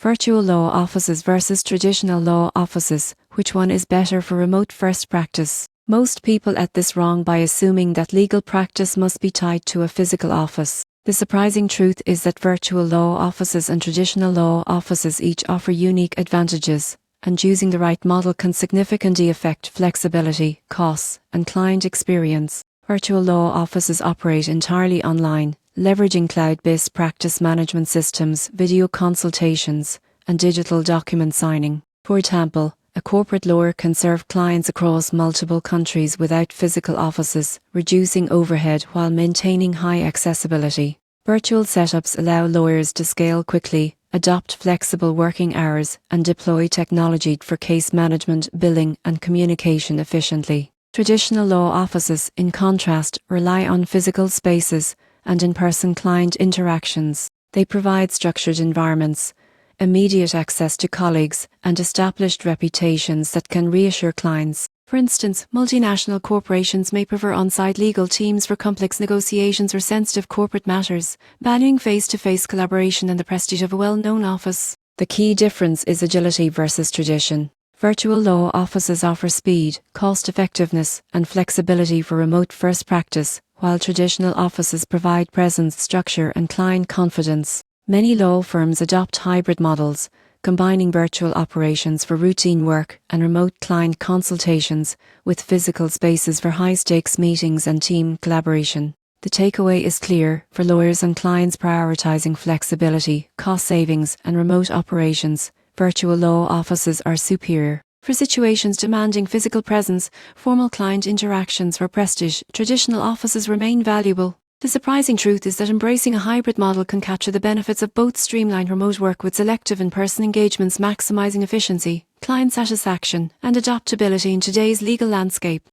Virtual law offices versus traditional law offices. Which one is better for remote first practice? Most people get this wrong by assuming that legal practice must be tied to a physical office. The surprising truth is that virtual law offices and traditional law offices each offer unique advantages, and choosing the right model can significantly affect flexibility, costs, and client experience. Virtual law offices operate entirely online, leveraging cloud-based practice management systems, video consultations, and digital document signing. For example, a corporate lawyer can serve clients across multiple countries without physical offices, reducing overhead while maintaining high accessibility. Virtual setups allow lawyers to scale quickly, adopt flexible working hours, and deploy technology for case management, billing, and communication efficiently. Traditional law offices, in contrast, rely on physical spaces and in-person client interactions. They provide structured environments, immediate access to colleagues, and established reputations that can reassure clients. For instance, multinational corporations may prefer on-site legal teams for complex negotiations or sensitive corporate matters, valuing face-to-face collaboration and the prestige of a well-known office. The key difference is agility versus tradition. Virtual law offices offer speed, cost-effectiveness, and flexibility for remote-first practice, while traditional offices provide presence, structure, and client confidence. Many law firms adopt hybrid models, combining virtual operations for routine work and remote client consultations with physical spaces for high-stakes meetings and team collaboration. The takeaway is clear: for lawyers and clients prioritizing flexibility, cost savings, and remote operations, virtual law offices are superior. For situations demanding physical presence, formal client interactions, or prestige, traditional offices remain valuable. The surprising truth is that embracing a hybrid model can capture the benefits of both streamlined remote work with selective in-person engagements, maximizing efficiency, client satisfaction, and adaptability in today's legal landscape.